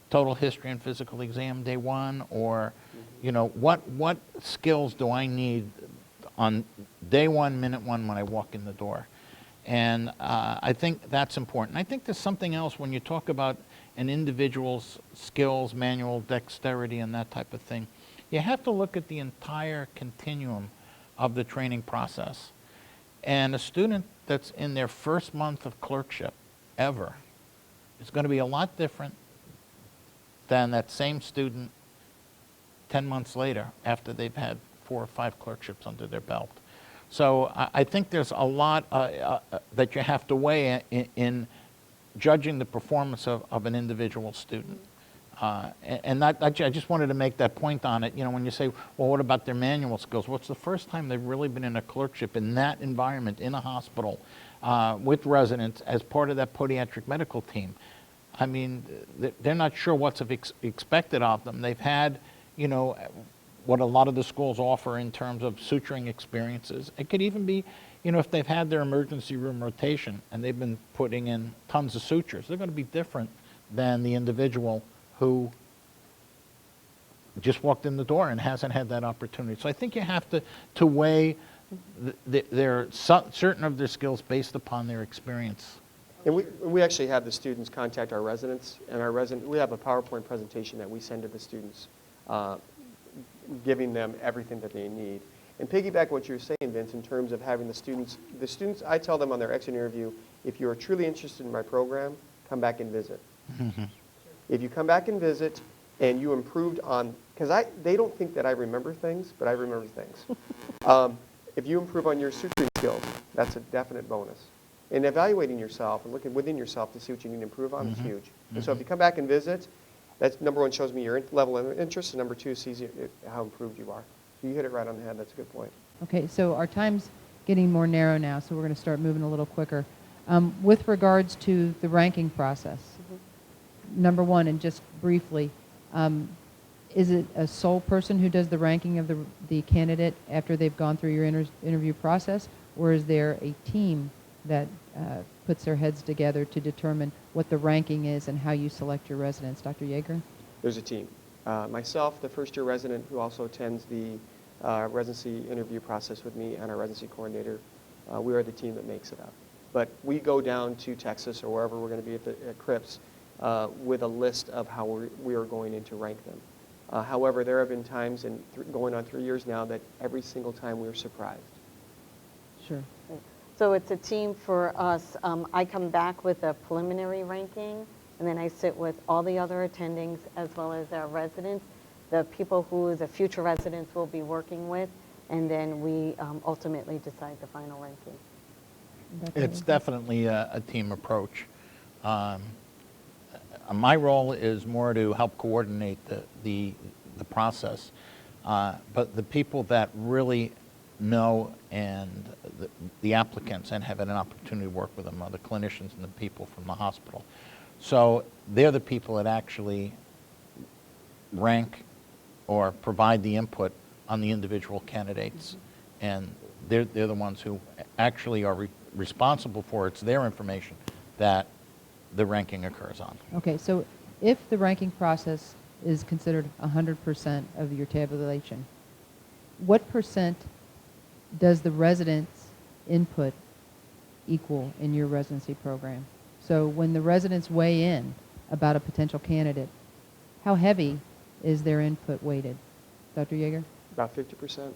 [SPEAKER 4] total history and physical exam day one? Or, what skills do I need on day one, minute one when I walk in the door? And I think that's important. I think there's something else when you talk about an individual's skills, manual dexterity, and that type of thing. You have to look at the entire continuum of the training process. And a student that's in their first month of clerkship ever is going to be a lot different than that same student 10 months later after they've had 4 or 5 clerkships under their belt. So I think there's a lot that you have to weigh in judging the performance of an individual student. I just wanted to make that point on it. When you say, well, what about their manual skills? Well, it's the first time they've really been in a clerkship in that environment, in a hospital, with residents as part of that podiatric medical team. I mean, they're not sure what's expected of them. They've had, what a lot of the schools offer in terms of suturing experiences. It could even be, if they've had their emergency room rotation and they've been putting in tons of sutures, they're going to be different than the individual who just walked in the door and hasn't had that opportunity. So I think you have to weigh certain of their skills based upon their experience.
[SPEAKER 2] And we actually have the students contact our residents, and we have a PowerPoint presentation that we send to the students, giving them everything that they need. And piggyback what you were saying, Vince, in terms of having the students, I tell them on their exit interview, if you are truly interested in my program, come back and visit. Mm-hmm. If you come back and visit and you improved on, because they don't think that I remember things, but I remember things. If you improve on your suturing skills, that's a definite bonus. And evaluating yourself and looking within yourself to see what you need to improve on is
[SPEAKER 4] Mm-hmm.
[SPEAKER 2] huge. And so if you come back and visit, that's number one, shows me your level of interest, and number two, sees how improved you are. You hit it right on the head. That's a good point.
[SPEAKER 1] Okay, so our time's getting more narrow now, so we're going to start moving a little quicker. With regards to the ranking process, number one, and just briefly, is it a sole person who does the ranking of the candidate after they've gone through your interview process, or is there a team that puts their heads together to determine what the ranking is and how you select your residents? Dr. Yeager?
[SPEAKER 2] There's a team. Myself, the first-year resident who also attends the residency interview process with me, and our residency coordinator, we are the team that makes it up. But we go down to Texas or wherever we're going to be at Cripps with a list of how we are going in to rank them. However, there have been times, in going on 3 years now, that every single time we were surprised.
[SPEAKER 1] Sure.
[SPEAKER 3] So it's a team for us. I come back with a preliminary ranking, and then I sit with all the other attendings as well as our residents, the people who the future residents will be working with, and then we ultimately decide the final ranking.
[SPEAKER 4] It's definitely a team approach. My role is more to help coordinate the process, but the people that really know and the applicants and have had an opportunity to work with them are the clinicians and the people from the hospital. So they're the people that actually rank or provide the input on the individual candidates, and they're the ones who actually are responsible for. It's their information that the ranking occurs on.
[SPEAKER 1] Okay, so if the ranking process is considered 100% of your tabulation, what percent does the residents' input equal in your residency program? So when the residents weigh in about a potential candidate, how heavy is their input weighted? Dr. Yeager?
[SPEAKER 2] About 50%.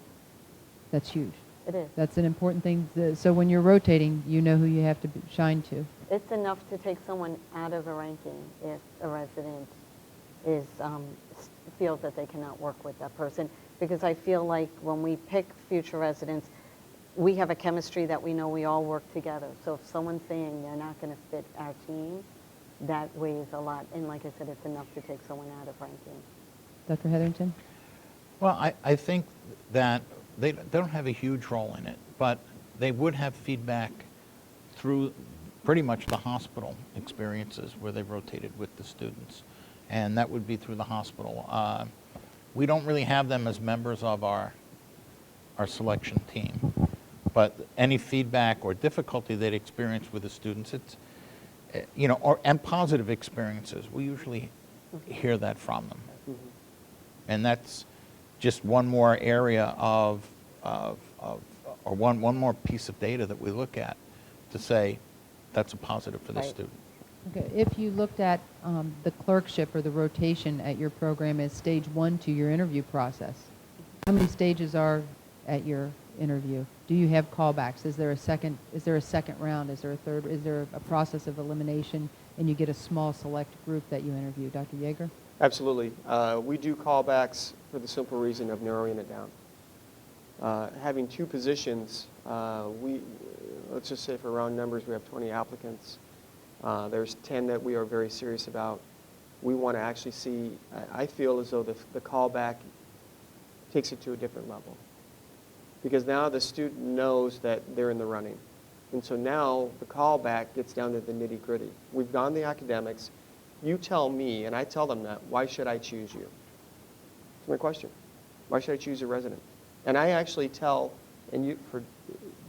[SPEAKER 1] That's huge.
[SPEAKER 3] It is.
[SPEAKER 1] That's an important thing. So when you're rotating, you know who you have to shine to.
[SPEAKER 3] It's enough to take someone out of a ranking if a resident is feels that they cannot work with that person. Because I feel like when we pick future residents, we have a chemistry that we know we all work together. So if someone's saying they're not going to fit our team, that weighs a lot. And like I said, it's enough to take someone out of ranking.
[SPEAKER 1] Dr. Hetherington?
[SPEAKER 4] Well, I think that they don't have a huge role in it, but they would have feedback through pretty much the hospital experiences where they've rotated with the students, and that would be through the hospital. We don't really have them as members of our selection team, but any feedback or difficulty they'd experience with the students, it's, and positive experiences, we usually hear that from them.
[SPEAKER 2] Mm-hmm.
[SPEAKER 4] And that's just one more area or one more piece of data that we look at to say that's a positive for the
[SPEAKER 3] Right.
[SPEAKER 4] student.
[SPEAKER 1] Okay. If you looked at the clerkship or the rotation at your program as stage 1 to your interview process, how many stages are at your interview? Do you have callbacks? Is there a second round? Is there a third? Is there a process of elimination and you get a small select group that you interview? Dr. Yeager?
[SPEAKER 2] Absolutely. We do callbacks for the simple reason of narrowing it down. Having two positions, let's just say for round numbers, we have 20 applicants. There's 10 that we are very serious about. We want to actually see, I feel as though the callback takes it to a different level. Because now the student knows that they're in the running. And so now the callback gets down to the nitty-gritty. We've gone the academics. You tell me, and I tell them that, why should I choose you? That's my question. Why should I choose a resident? And I actually tell,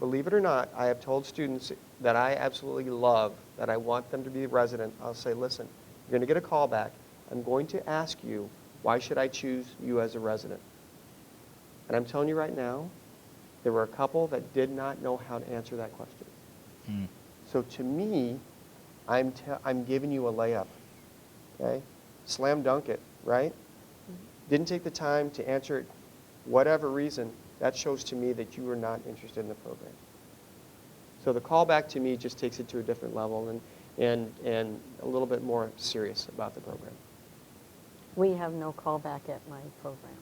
[SPEAKER 2] believe it or not, I have told students that I absolutely love, that I want them to be a resident. I'll say, listen, you're going to get a call back. I'm going to ask you, why should I choose you as a resident? And I'm telling you right now, there were a couple that did not know how to answer that question.
[SPEAKER 4] Mm.
[SPEAKER 2] So to me, I'm giving you a layup, okay? Slam dunk it, right? Didn't take the time to answer it, whatever reason, that shows to me that you are not interested in the program. So the callback to me just takes it to a different level and a little bit more serious about the program.
[SPEAKER 3] We have no callback at my program.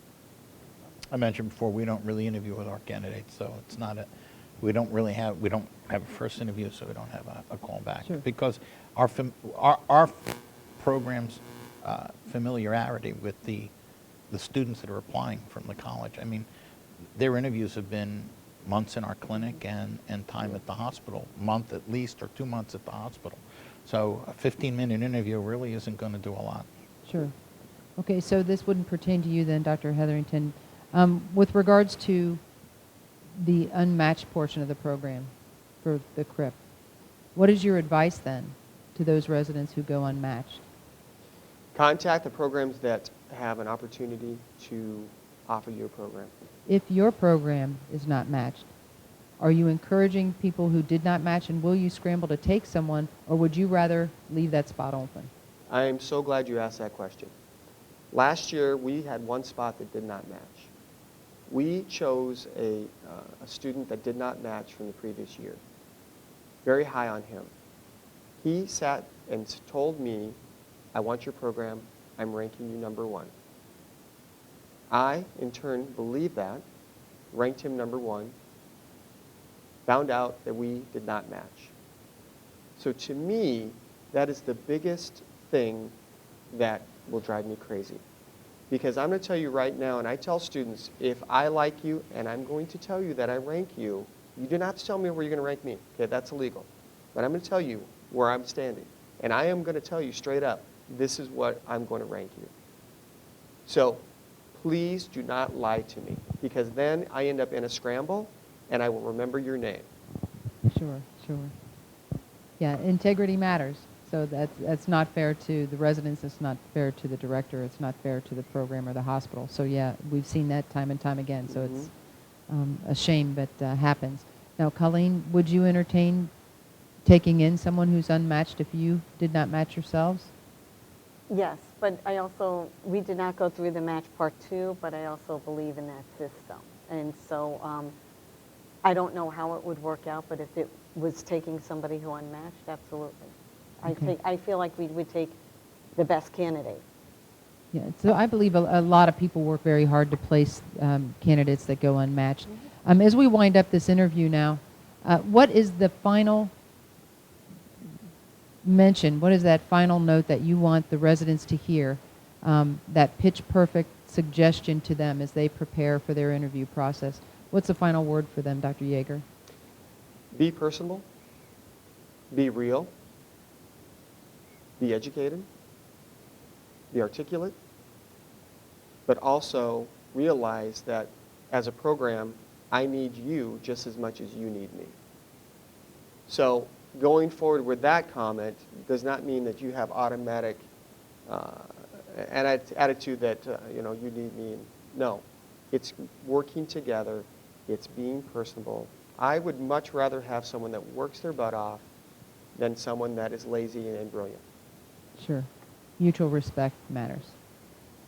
[SPEAKER 4] I mentioned before, we don't really interview with our candidates, so we don't have a first interview, so we don't have a call back.
[SPEAKER 1] Sure.
[SPEAKER 4] Because our program's familiarity with the students that are applying from the college, I mean, their interviews have been months in our clinic and time at the hospital, month at least or 2 months at the hospital. So a 15-minute interview really isn't going to do a lot.
[SPEAKER 1] Sure. Okay, so this wouldn't pertain to you then, Dr. Hetherington. With regards to the unmatched portion of the program for the CRIP, what is your advice then to those residents who go unmatched?
[SPEAKER 2] Contact the programs that have an opportunity to offer you a program.
[SPEAKER 1] If your program is not matched, are you encouraging people who did not match, and will you scramble to take someone, or would you rather leave that spot open?
[SPEAKER 2] I am so glad you asked that question. Last year, we had one spot that did not match. We chose a student that did not match from the previous year. Very high on him. He sat and told me, I want your program. I'm ranking you number 1. I, in turn, believed that, ranked him number 1, found out that we did not match. So to me, that is the biggest thing that will drive me crazy. Because I'm going to tell you right now, and I tell students, if I like you and I'm going to tell you that I rank you, you do not have to tell me where you're going to rank me. Okay, that's illegal. But I'm going to tell you where I'm standing. And I am going to tell you straight up, this is what I'm going to rank you. So please do not lie to me, because then I end up in a scramble and I will remember your name.
[SPEAKER 1] Sure, sure. Yeah, integrity matters. So that's not fair to the residents, it's not fair to the director, it's not fair to the program or the hospital. So yeah, we've seen that time and time again, so it's a shame, but happens. Now, Colleen, would you entertain taking in someone who's unmatched if you did not match yourselves?
[SPEAKER 3] Yes, but we did not go through the match part 2, but I also believe in that system. And so I don't know how it would work out, but if it was taking somebody who unmatched, absolutely.
[SPEAKER 1] Okay.
[SPEAKER 3] I feel like we would take the best candidate.
[SPEAKER 1] Yeah, so I believe a lot of people work very hard to place candidates that go unmatched. As we wind up this interview now, what is the final mention, what is that final note that you want the residents to hear, that pitch-perfect suggestion to them as they prepare for their interview process? What's the final word for them, Dr. Yeager?
[SPEAKER 2] Be personable, be real, be educated, be articulate, but also realize that as a program, I need you just as much as you need me. So going forward with that comment does not mean that you have automatic attitude that you need me. No, it's working together. It's being personable. I would much rather have someone that works their butt off than someone that is lazy and brilliant.
[SPEAKER 1] Sure. Mutual respect matters.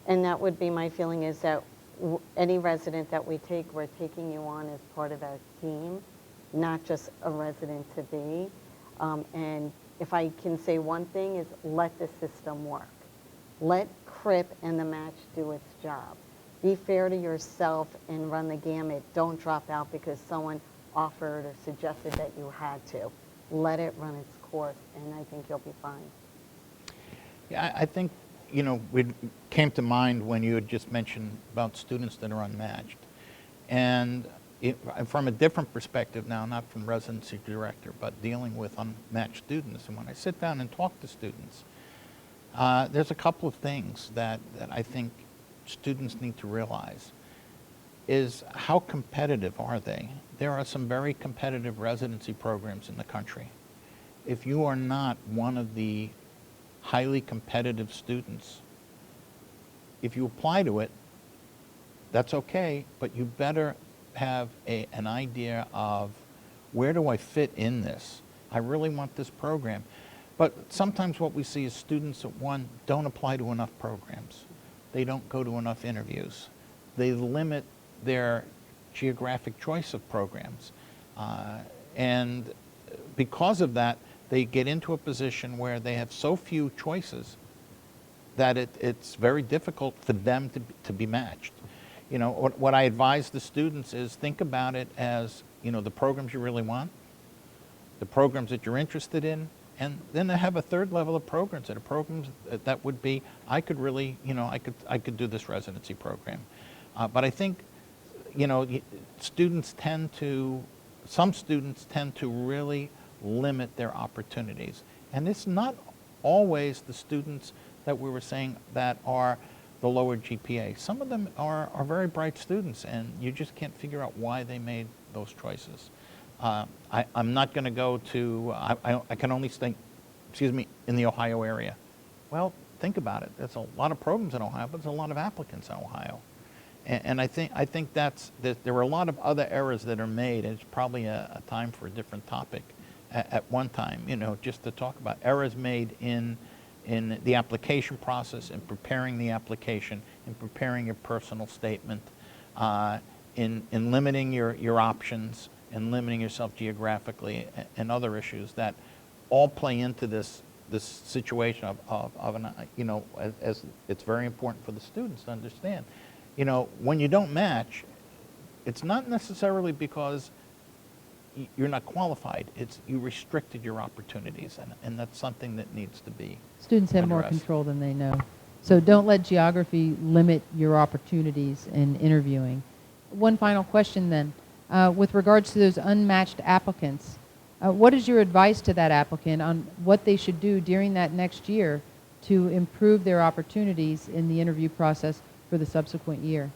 [SPEAKER 3] And that would be my feeling, is that any resident that we take, we're taking you on as part of our team, not just a resident to be. And if I can say one thing, is let the system work. Let CRIP and the match do its job. Be fair to yourself and run the gamut. Don't drop out because someone offered or suggested that you had to. Let it run its course, and I think you'll be fine.
[SPEAKER 4] Yeah, I think, it came to mind when you had just mentioned about students that are unmatched. And from a different perspective now, not from residency director, but dealing with unmatched students. And when I sit down and talk to students, there's a couple of things that I think students need to realize. Is how competitive are they? There are some very competitive residency programs in the country. If you are not one of the highly competitive students, if you apply to it, that's okay, but you better have an idea of, where do I fit in this? I really want this program. But sometimes what we see is students that, one, don't apply to enough programs. They don't go to enough interviews. They limit their geographic choice of programs. And because of that, they get into a position where they have so few choices that it's very difficult for them to be matched. You know, what I advise the students is think about it as, you know, the programs you really want, the programs that you're interested in, and then they have a third level of programs that are programs that would be, I could really, you know, I could do this residency program. But I think, you know, some students tend to really limit their opportunities. And it's not always the students that we were saying that are the lower GPA. Some of them are very bright students, and you just can't figure out why they made those choices. I'm not going to go to, I can only think, excuse me, in the Ohio area. Well, think about it. There's a lot of programs in Ohio, but there's a lot of applicants in Ohio. And I think that there are a lot of other errors that are made, and it's probably a time for a different topic at one time, you know, just to talk about errors made in the application process, in preparing the application, in preparing your personal statement, in limiting your options, and limiting yourself geographically, and other issues that all play into this situation of an, you know, as it's very important for the students to understand. You know, when you don't match, it's not necessarily because you're not qualified. It's you restricted your opportunities, and that's something that needs to be
[SPEAKER 1] Students have more
[SPEAKER 4] addressed.
[SPEAKER 1] control than they know. So don't let geography limit your opportunities in interviewing. One final question then. With regards to those unmatched applicants, what is your advice to that applicant on what they should do during that next year to improve their opportunities in the interview process for the subsequent year?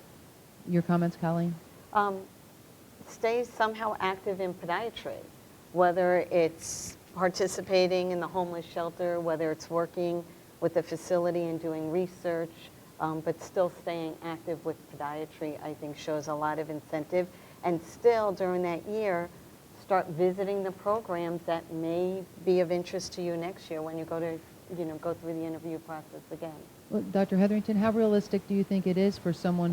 [SPEAKER 1] Your comments, Colleen?
[SPEAKER 3] Stay somehow active in podiatry, whether it's participating in the homeless shelter, whether it's working with the facility and doing research, but still staying active with podiatry, I think shows a lot of incentive. And still, during that year, start visiting the programs that may be of interest to you next year when you go to, you know, go through the interview process again.
[SPEAKER 1] Well, Dr. Hetherington, how realistic do you think it is for someone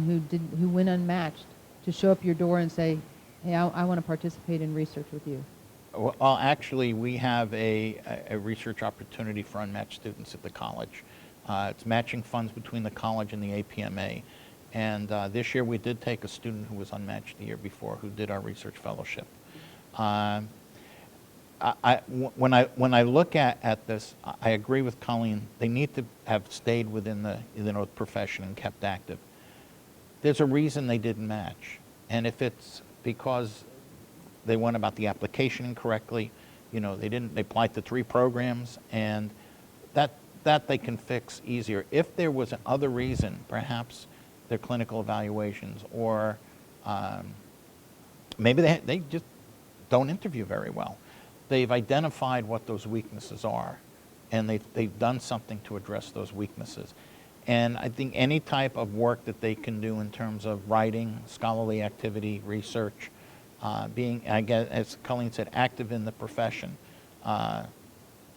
[SPEAKER 1] who went unmatched to show up your door and say, hey, I want to participate in research with you?
[SPEAKER 4] Well, actually, we have a research opportunity for unmatched students at the college. It's matching funds between the college and the APMA. And this year we did take a student who was unmatched the year before who did our research fellowship. When I look at this, I agree with Colleen. They need to have stayed within the profession and kept active. There's a reason they didn't match. And if it's because they went about the application incorrectly, you know, they applied to 3 programs, and that they can fix easier. If there was another reason, perhaps their clinical evaluations, or maybe they just don't interview very well. They've identified what those weaknesses are, and they've done something to address those weaknesses. And I think any type of work that they can do in terms of writing, scholarly activity, research, being, again, as Colleen said, active in the profession,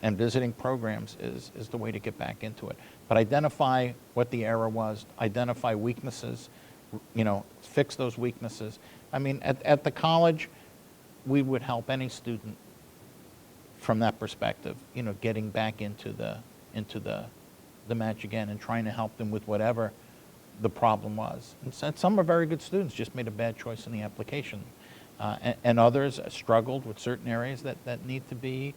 [SPEAKER 4] and visiting programs is the way to get back into it. But identify what the error was, identify weaknesses, you know, fix those weaknesses. I mean, at the college, we would help any student from that perspective, you know, getting back into the match again and trying to help them with whatever the problem was. And some are very good students, just made a bad choice in the application. And others struggled with certain areas that need to be,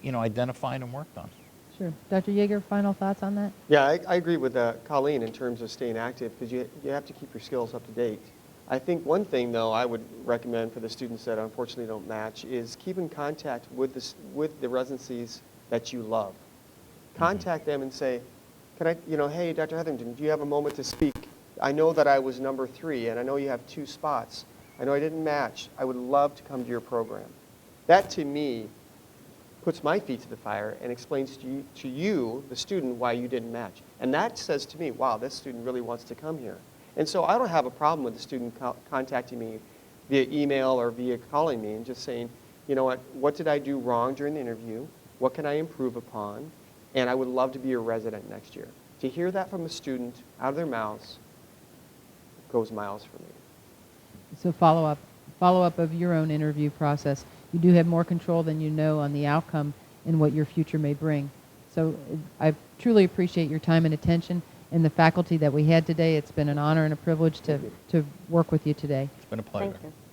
[SPEAKER 4] you know, identified and worked on.
[SPEAKER 1] Sure. Dr. Yeager, final thoughts on that?
[SPEAKER 2] Yeah, I agree with Colleen in terms of staying active, because you have to keep your skills up to date. I think one thing, though, I would recommend for the students that unfortunately don't match is keep in contact with the residencies that you love. Contact them and say, can I, you know, hey, Dr. Hetherington, do you have a moment to speak? I know that I was number 3, and I know you have 2 spots. I know I didn't match. I would love to come to your program. That, to me, puts my feet to the fire and explains to you, the student, why you didn't match. And that says to me, wow, this student really wants to come here. And so I don't have a problem with the student contacting me via email or via calling me and just saying, you know what did I do wrong during the interview? What can I improve upon? And I would love to be a resident next year. To hear that from a student out of their mouths goes miles for me.
[SPEAKER 1] So follow up of your own interview process. You do have more control than you know on the outcome and what your future may bring. So I truly appreciate your time and attention. and the faculty that we had today. It's been an honor and a privilege to work with you today.
[SPEAKER 4] It's been a pleasure.
[SPEAKER 3] Thank you.